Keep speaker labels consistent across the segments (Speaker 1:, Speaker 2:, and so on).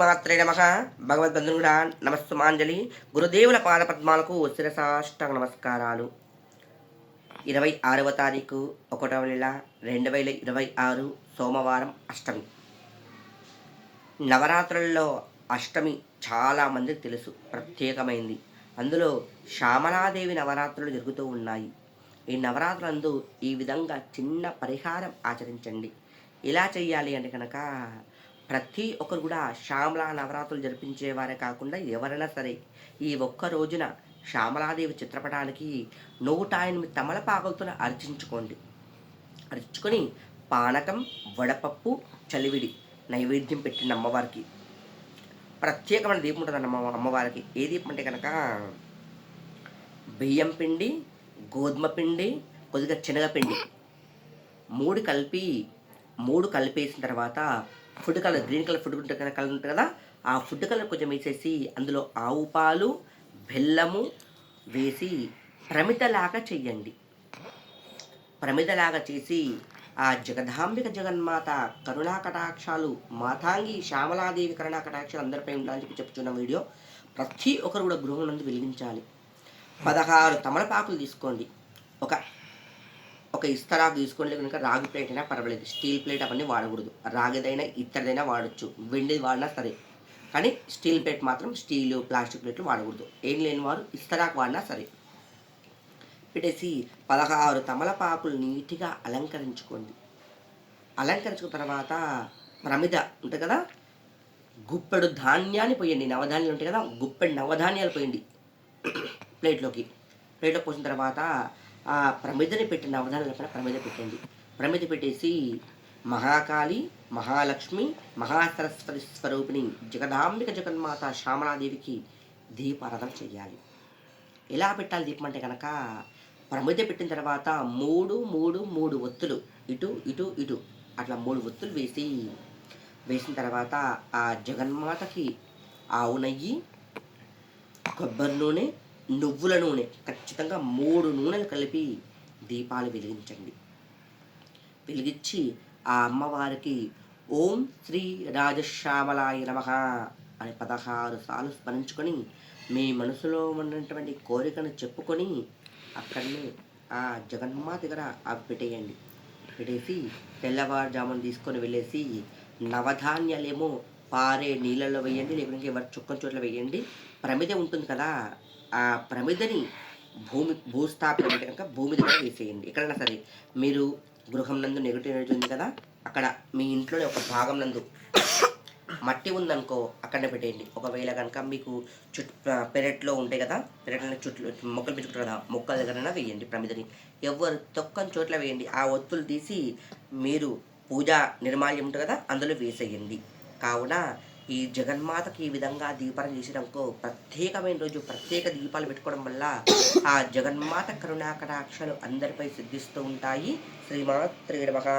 Speaker 1: మాత్రే నమః. భగవద్బంధువుడా నమస్సుమాంజలి. గురుదేవుల పాదపద్మాలకు శిరసాష్టాంగ నమస్కారాలు. 26వ తారీఖు 1వ నెల 2026 సోమవారం అష్టమి. నవరాత్రుల్లో అష్టమి చాలామందికి తెలుసు, ప్రత్యేకమైంది. అందులో శ్యామలాదేవి నవరాత్రులు జరుగుతూ ఉన్నాయి. ఈ నవరాత్రులందు ఈ విధంగా చిన్న పరిహారం ఆచరించండి. ఎలా చేయాలి అంటే కనుక, ప్రతి ఒక్కరు కూడా శ్యామలా నవరాత్రులు జరిపించేవారే కాకుండా ఎవరైనా సరే ఈ ఒక్క రోజున శ్యామలాదేవి చిత్రపటానికి 108 తమలపాకులతో అర్చించుకోండి. అర్చుకొని పానకం, వడపప్పు, చలివిడి నైవేద్యం పెట్టిన అమ్మవారికి. ప్రత్యేకమైన దీపం ఉంటుంది అమ్మవారికి. ఏ దీపం అంటే కనుక బియ్యం పిండి, గోధుమ పిండి, కొద్దిగా శనగపిండి మూడు కలిపేసిన తర్వాత food colour, green colour food colour ఉంటుంది కదా, ఆ ఫుడ్ కలర్ కొంచెం వేసేసి అందులో ఆవు పాలు, బెల్లము వేసి ప్రమిదలాగా చెయ్యండి. ప్రమిదలాగా చేసి ఆ జగదాంబిక జగన్మాత కరుణా కటాక్షాలు, మాతాంగి శ్యామలాదేవి కరుణా కటాక్షాలు అందరిపై ఉండాలని చెప్పి చెప్తున్న వీడియో ప్రతి ఒక్కరు కూడా గృహం నందు వెలిగించాలి. 16 తమలపాకులు తీసుకోండి. ఒక ఇస్తరాకు తీసుకోండి, కనుక రాగి ప్లేట్ అయినా పర్వాలేదు, స్టీల్ ప్లేట్ అవన్నీ వాడకూడదు. రాగిదైనా ఇత్తడిదైనా వాడచ్చు, వెండిది వాడినా సరే. కానీ స్టీల్ ప్లేట్ మాత్రం, స్టీలు ప్లాస్టిక్ ప్లేట్లు వాడకూడదు. ఏం లేని వారు ఇస్తరాకు వాడినా సరే. పెట్టేసి 16 తమలపాకులు నీట్గా అలంకరించుకోండి. అలంకరించుకున్న తర్వాత ప్రమిద ఉంటుంది కదా, గుప్పెడు ధాన్యాన్ని పోయండి. నవధాన్యాలు ఉంటాయి కదా, గుప్పెడు నవధాన్యాలు పోయండి ప్లేట్లోకి పోసిన తర్వాత ఆ ప్రమిదని పెట్టిన నవధాన్యాల పైన ప్రమిద పెట్టండి. ప్రమిద పెట్టేసి మహాకాళి, మహాలక్ష్మి, మహాసరస్వతి స్వరూపిణి జగదాంబిక జగన్మాత శ్యామలాదేవికి దీపారాధన చేయాలి. ఎలా పెట్టాలి దీపం అంటే కనుక, ప్రమిద పెట్టిన తర్వాత 3 ఒత్తులు ఇటు ఇటు ఇటు అట్లా 3 ఒత్తులు వేసిన తర్వాత ఆ జగన్మాతకి ఆవు నెయ్యి, కొబ్బరి నూనె, నువ్వుల నూనె, ఖచ్చితంగా 3 నూనెలు కలిపి దీపాలు వెలిగించండి. వెలిగించి ఆ అమ్మవారికి ఓం శ్రీ రాజశ్యామలాయ నమః అని 16 సార్లు స్మరించుకొని మీ మనసులో ఉన్నటువంటి కోరికను చెప్పుకొని అక్కడనే ఆ జగన్మాత దగ్గర అవి పెట్టేయండి. పెట్టేసి తెల్లవారుజామున తీసుకొని వెళ్ళేసి నవధాన్యాలేమో పారే నీళ్ళలో వేయండి, లేకపోతే ఎవరి చుక్కని చోట్ల వేయండి. ప్రమిద ఉంటుంది కదా, ఆ ప్రమిదని భూస్థాపితం అంటే కనుక భూమి దగ్గర వేసేయండి. ఎక్కడైనా సరే మీరు గృహం నందు నెగిటివ్ ఎనర్జీ ఉంది కదా, అక్కడ మీ ఇంట్లోనే ఒక భాగం నందు మట్టి ఉందనుకో అక్కడనే పెట్టేయండి. ఒకవేళ కనుక మీకు పెరట్లో ఉంటాయి కదా, పెరట్లో చుట్టూ మొక్కలు పెంచుకుంటారు కదా, మొక్కల దగ్గరైనా వేయండి ప్రమిదని. ఎవరు తొక్కని చోట్ల వేయండి. ఆ ఒత్తులు తీసి మీరు పూజా నిర్మాల్యం ఉంటుంది కదా, అందులో వేసేయండి. కావున ఈ జగన్మాతకి ఈ విధంగా దీపాలను చేసినాకో ప్రత్యేకమైన రోజు ప్రత్యేక దీపాలు పెట్టుకోవడం వల్ల ఆ జగన్మాత కరుణా కటాక్షాలు అందరిపై సిద్ధిస్తూ ఉంటాయి. శ్రీమాత్రే నమః.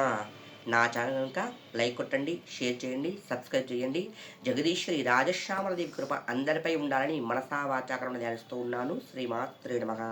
Speaker 1: నా ఛానల్ కనుక లైక్ కొట్టండి, షేర్ చేయండి, సబ్స్క్రైబ్ చేయండి. జగదీశ్వరి రాజశ్యామలదేవి కృప అందరిపై ఉండాలని మనసా వాచాకరణ ధ్యానిస్తూ ఉన్నాను. శ్రీమాత్రే నమః.